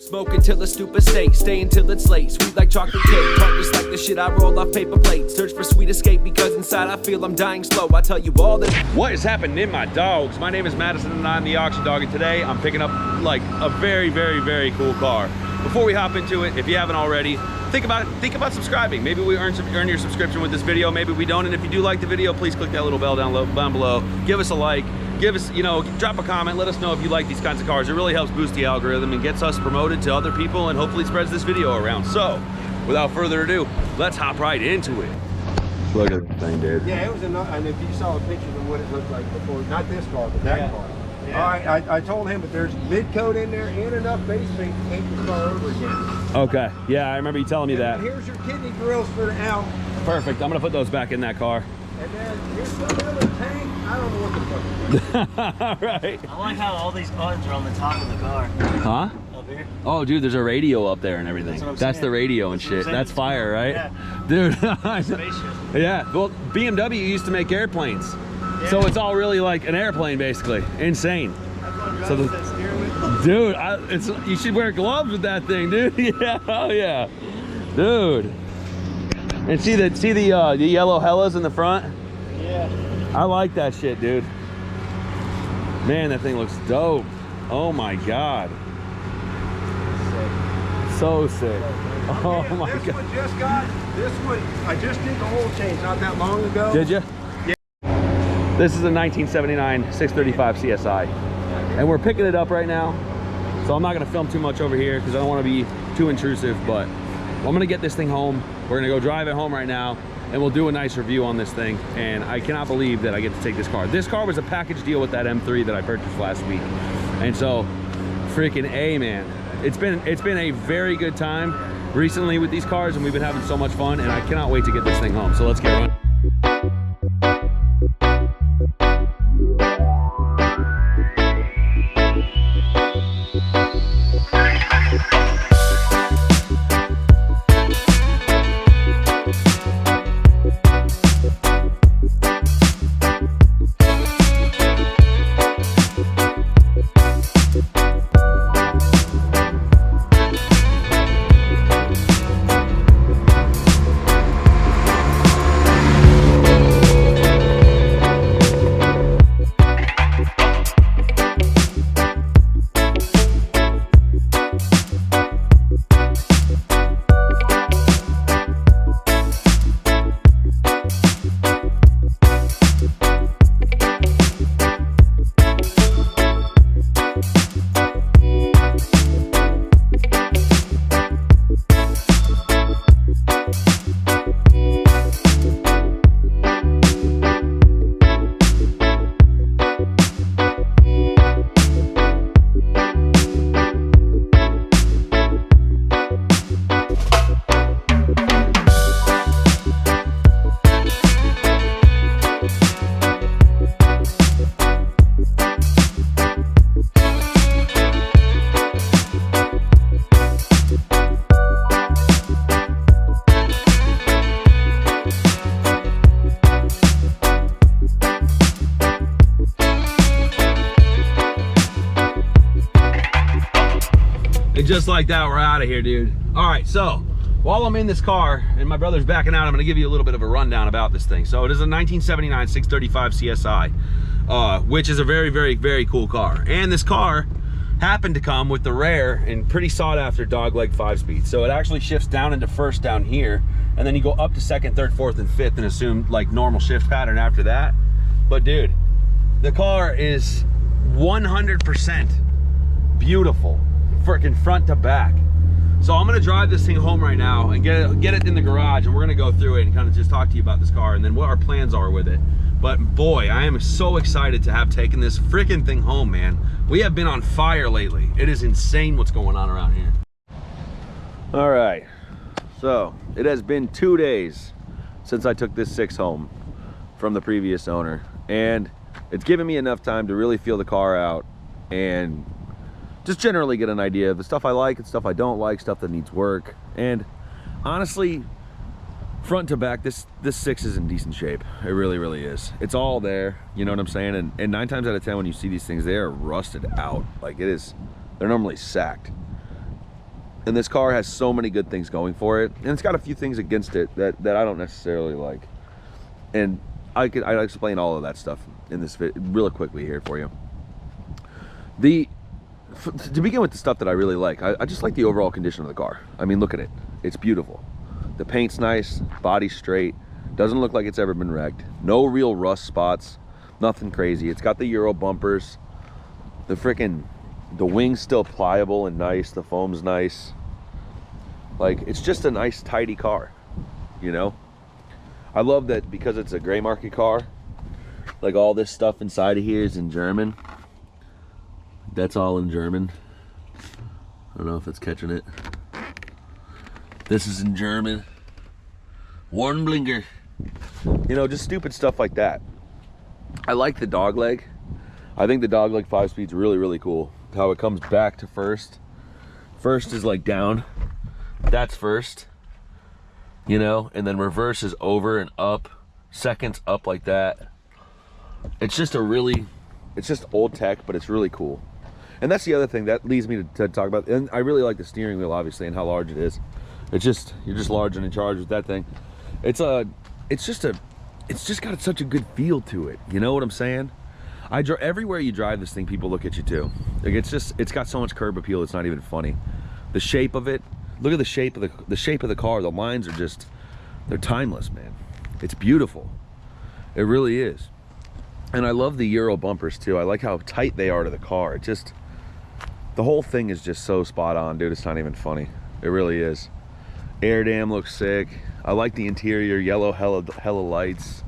Smoke until a stupid state, stay until it's late. Sweet like chocolate cake, partners like the shit I roll off paper plates. Search for sweet escape because inside I feel I'm dying slow. I tell you all that. What is happening, my dogs? My name is Madison and I'm the auction dog, and today I'm picking up like a very, very, very cool car. Before we hop into it, if you haven't already, think about subscribing. Maybe we earn your subscription with this video, maybe we don't. And if you do like the video, please click that little bell down below. Give us a like. Give us, drop a comment. Let us know if you like these kinds of cars. It really helps boost the algorithm and gets us promoted to other people, and hopefully spreads this video around. So, without further ado, let's hop right into it. Look at the thing, dude. Yeah, it was enough. And if you saw a picture of what it looked like before, not this car, but that car. Yeah. All right, I told him, but there's mid-coat in there and enough base paint to paint the car over again. Okay, yeah, I remember you telling me that. Here's your kidney grills for the out. Perfect, I'm gonna put those back in that car. And then here's some other tank. I don't know what the fuck. All right. I like how all these buttons are on the top of the car. Huh? Up here. Oh, dude, there's a radio up there and everything. That's the radio and shit. That's fire, right? Yeah. Dude. Spaceship. Yeah, well, BMW used to make airplanes. Yeah. So it's all really like an airplane, basically. Insane. So dude, you should wear gloves with that thing, dude. Yeah, oh yeah. Dude. And see the yellow hellas in the front? Yeah. I like that shit, dude. Man, that thing looks dope. Oh my god. Sick. So sick. Oh my god. This one, I just did the oil change not that long ago. Did you? Yeah. This is a 1979 635 CSI. And we're picking it up right now. So I'm not gonna film too much over here because I don't want to be too intrusive, but I'm gonna get this thing home. We're gonna go drive it home right now, and we'll do a nice review on this thing. And I cannot believe that I get to take this car. This car was a package deal with that M3 that I purchased last week. And so, freaking A, man. It's been a very good time recently with these cars, and we've been having so much fun, and I cannot wait to get this thing home. So let's get running. Just like that, we're out of here, dude. All right, so while I'm in this car and my brother's backing out, I'm gonna give you a little bit of a rundown about this thing. So it is a 1979 635 CSI, which is a very, very, very cool car. And this car happened to come with the rare and pretty sought after dogleg 5-speed. So it actually shifts down into first down here, and then you go up to second, third, fourth, and fifth and assume like normal shift pattern after that. But dude, the car is 100% beautiful. Freaking front to back. So I'm gonna drive this thing home right now and get it in the garage, and we're gonna go through it and kind of just talk to you about this car and then what our plans are with it. But boy, I am so excited to have taken this freaking thing home, man. We have been on fire lately. It is insane what's going on around here. All right, so it has been 2 days since I took this 6 home from the previous owner, and it's given me enough time to really feel the car out and just generally get an idea of the stuff I like and stuff I don't like, stuff that needs work. And honestly, front to back, this 6 is in decent shape. It really, really is. It's all there, you know what I'm saying? And 9 times out of 10 when you see these things, they are rusted out. Like they're normally sacked. And this car has so many good things going for it, and it's got a few things against it that I don't necessarily like. And I'll explain all of that stuff in this video really quickly here for you. To begin with, the stuff that I really like, I just like the overall condition of the car. I mean, look at it. It's beautiful. The paint's nice, body's straight, doesn't look like it's ever been wrecked. No real rust spots, nothing crazy. It's got the Euro bumpers. The wing's still pliable and nice. The foam's nice. Like, it's just a nice, tidy car, you know? I love that because it's a gray market car, like all this stuff inside of here is in German. That's all in German. I don't know if it's catching it. This is in German. Warnblinker. You know, just stupid stuff like that. I like the dogleg. I think the dogleg 5-speed's really, really cool. How it comes back to first. First is like down. That's first. You know, and then reverse is over and up. Second's up like that. It's just it's just old tech, but it's really cool. And that's the other thing that leads me to talk about. And I really like the steering wheel, obviously, and how large it is. It's just, you're just large and in charge with that thing. It's just got such a good feel to it. You know what I'm saying? Everywhere you drive this thing, people look at you too. Like, it's got so much curb appeal. It's not even funny. The shape of it. Look at the shape of the car. The lines are they're timeless, man. It's beautiful. It really is. And I love the Euro bumpers too. I like how tight they are to the car. The whole thing is just so spot on, dude. It's not even funny. It really is. Air dam looks sick. I like the interior, yellow hella lights.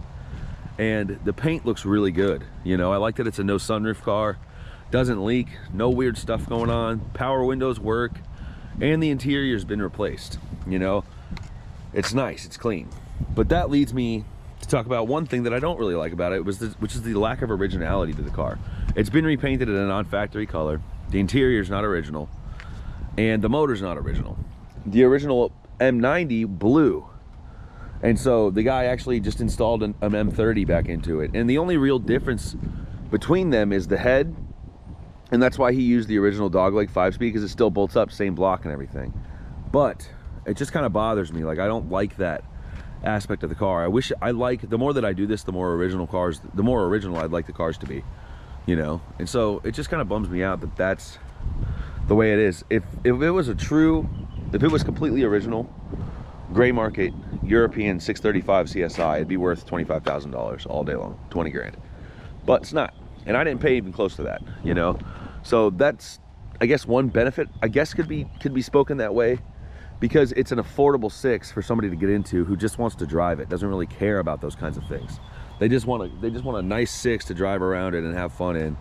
And the paint looks really good. You know, I like that it's a no sunroof car. Doesn't leak, no weird stuff going on. Power windows work. And the interior's been replaced. You know, it's nice, it's clean. But that leads me to talk about one thing that I don't really like about it, which is the lack of originality to the car. It's been repainted in a non-factory color. The interior's not original, and the motor's not original. The original M90 blue, and so the guy actually just installed an M30 back into it. And the only real difference between them is the head, and that's why he used the original dogleg 5-speed, because it still bolts up, same block and everything. But it just kind of bothers me. Like, I don't like that aspect of the car. The more that I do this, the more original I'd like the cars to be, you know. And so it just kind of bums me out that that's the way it is. If it was completely original, gray market European 635 CSI, it'd be worth $25,000 all day long, 20 grand. But it's not, and I didn't pay even close to that, you know. So that's, I guess, one benefit, I guess, could be spoken that way, because it's an affordable 6 for somebody to get into who just wants to drive it, doesn't really care about those kinds of things. They just want a nice 6 to drive around it and have fun in,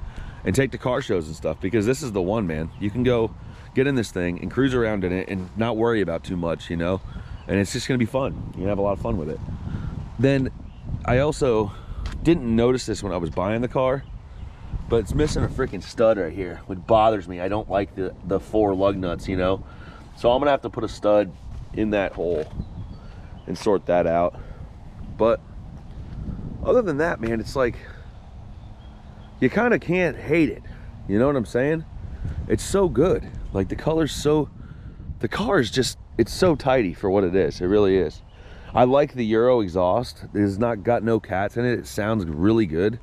and take to car shows and stuff, because this is the one, man. You can go get in this thing and cruise around in it and not worry about too much, you know, and it's just gonna be fun. You have a lot of fun with it. Then I also didn't notice this when I was buying the car, but it's missing a freaking stud right here, which bothers me. I don't like the 4 lug nuts, you know. So I'm gonna have to put a stud in that hole and sort that out. But other than that, man, it's like, you kind of can't hate it. You know what I'm saying? It's so good. Like, the car is just, it's so tidy for what it is. It really is. I like the Euro exhaust. It's not got no cats in it. It sounds really good.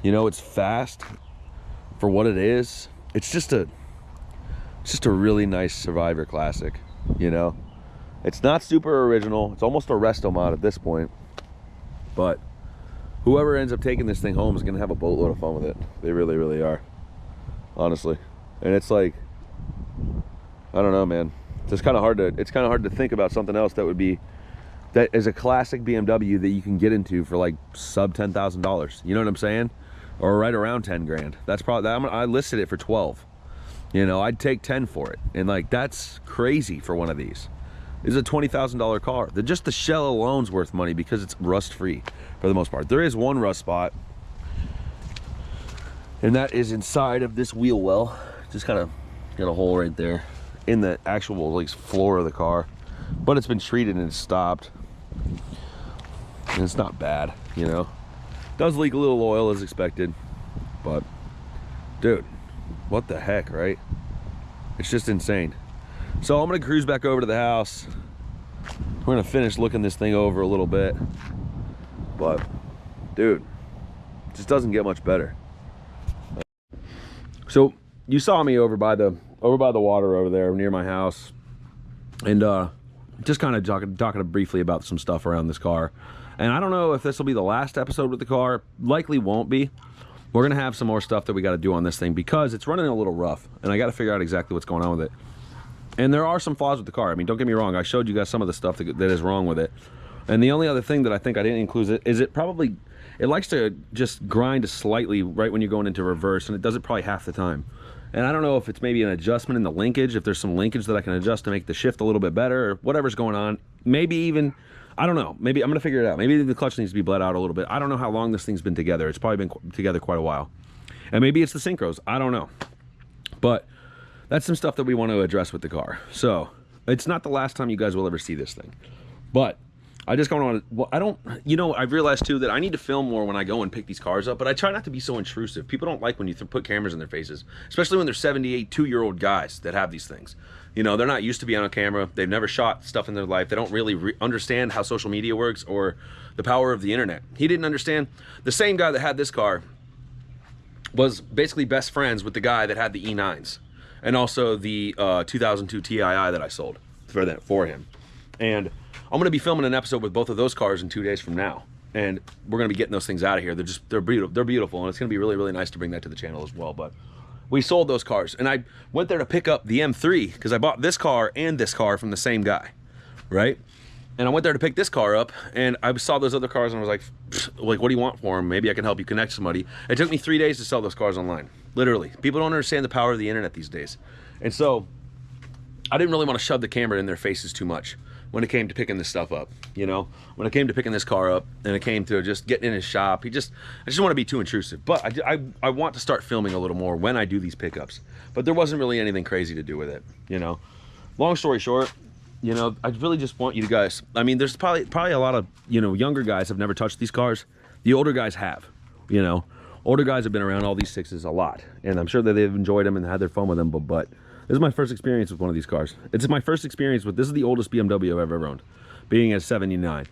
You know, it's fast for what it is. It's just a really nice Survivor classic, you know. It's not super original. It's almost a resto mod at this point. But whoever ends up taking this thing home is gonna have a boatload of fun with it. They really, really are, honestly. And it's like, I don't know, man. It's kind of hard to think about something else that is a classic BMW that you can get into for like sub $10,000. You know what I'm saying? Or right around 10 grand. That's probably, I listed it for 12. You know, I'd take 10 for it. And like, that's crazy for one of these. This is a $20,000 car. Just the shell alone's worth money because it's rust free for the most part. There is one rust spot, and that is inside of this wheel well. Just kind of got a hole right there in the actual like floor of the car, but it's been treated and it's stopped, and it's not bad, you know. Does leak a little oil as expected, but dude, what the heck, right? It's just insane. So I'm gonna cruise back over to the house. We're gonna finish looking this thing over a little bit. But, dude, it just doesn't get much better. So you saw me over by the water over there near my house, and just kind of talking briefly about some stuff around this car. And I don't know if this will be the last episode with the car. Likely won't be. We're gonna have some more stuff that we got to do on this thing because it's running a little rough, and I got to figure out exactly what's going on with it. And there are some flaws with the car. I mean, don't get me wrong. I showed you guys some of the stuff that is wrong with it. And the only other thing that I think I didn't include is it likes to just grind slightly right when you're going into reverse, and it does it probably half the time. And I don't know if it's maybe an adjustment in the linkage, if there's some linkage that I can adjust to make the shift a little bit better, or whatever's going on. Maybe even, I don't know. Maybe I'm gonna figure it out. Maybe the clutch needs to be bled out a little bit. I don't know how long this thing's been together. It's probably been together quite a while. And maybe it's the synchros. I don't know. But that's some stuff that we want to address with the car. So it's not the last time you guys will ever see this thing. But I just don't want to, well, I don't, you know, I've realized too that I need to film more when I go and pick these cars up, but I try not to be so intrusive. People don't like when you put cameras in their faces, especially when they're 72-year-old guys that have these things. You know, they're not used to being on camera. They've never shot stuff in their life. They don't really understand how social media works or the power of the internet. He didn't understand. The same guy that had this car was basically best friends with the guy that had the E9s and also the 2002 Tii that I sold for him. And I'm gonna be filming an episode with both of those cars in 2 days from now, and we're gonna be getting those things out of here. They're beautiful, and it's gonna be really, really nice to bring that to the channel as well. But we sold those cars, and I went there to pick up the M3 because I bought this car and this car from the same guy, right? And I went there to pick this car up, and I saw those other cars, and I was like, what do you want for them? Maybe I can help you connect somebody. It took me 3 days to sell those cars online, literally. People don't understand the power of the internet these days, and so I didn't really want to shove the camera in their faces too much when it came to picking this stuff up, you know? When it came to picking this car up and it came to just getting in his shop, I just don't want to be too intrusive. But I want to start filming a little more when I do these pickups. But there wasn't really anything crazy to do with it, you know? Long story short, you know, I really just want you guys, I mean, there's probably a lot of, you know, younger guys have never touched these cars. The older guys have, you know? Older guys have been around all these sixes a lot, and I'm sure that they've enjoyed them and had their fun with them, but this is my first experience with one of these cars. It's my first experience with, this is the oldest BMW I've ever owned, being a 79.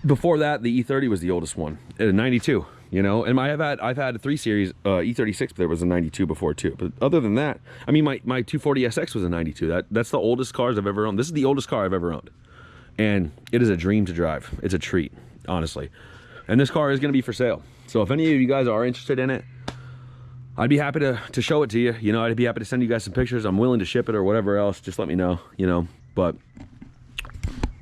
Before that, the E30 was the oldest one, a 92, you know? And I've had a 3 Series E36, but there was a 92 before too. But other than that, I mean, my 240SX was a 92. That's the oldest cars I've ever owned. This is the oldest car I've ever owned. And it is a dream to drive. It's a treat, honestly. And this car is gonna be for sale. So if any of you guys are interested in it, I'd be happy to show it to you. You know, I'd be happy to send you guys some pictures. I'm willing to ship it or whatever else. Just let me know, you know. But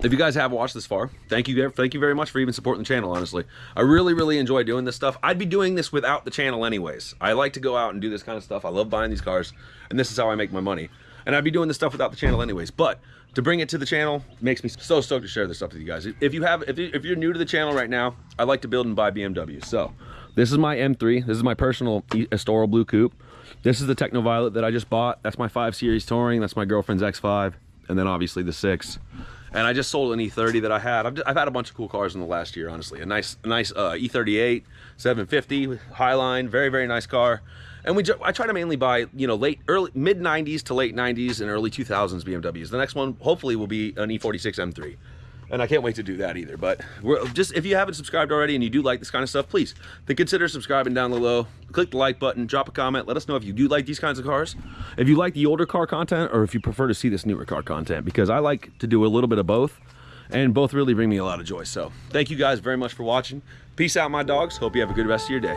if you guys have watched this far, thank you very much for even supporting the channel, honestly. I really, really enjoy doing this stuff. I'd be doing this without the channel anyways. I like to go out and do this kind of stuff. I love buying these cars, and this is how I make my money. And I'd be doing this stuff without the channel anyways. But to bring it to the channel makes me so stoked to share this stuff with you guys. If you're new to the channel right now, I like to build and buy BMWs. So this is my M3. This is my personal Estoril Blue Coupe. This is the Techno Violet that I just bought. That's my 5 Series Touring. That's my girlfriend's X5. And then obviously the 6. And I just sold an E30 that I had. I've had a bunch of cool cars in the last year, honestly. A nice E38, 750, Highline, very, very nice car. And I try to mainly buy, you know, mid 90s to late 90s and early 2000s BMWs. The next one hopefully will be an E46 M3. And I can't wait to do that either. But if you haven't subscribed already and you do like this kind of stuff, please consider subscribing down below. Click the like button, drop a comment, let us know if you do like these kinds of cars, if you like the older car content, or if you prefer to see this newer car content, because I like to do a little bit of both, and both really bring me a lot of joy. So thank you guys very much for watching. Peace out, my dogs. Hope you have a good rest of your day.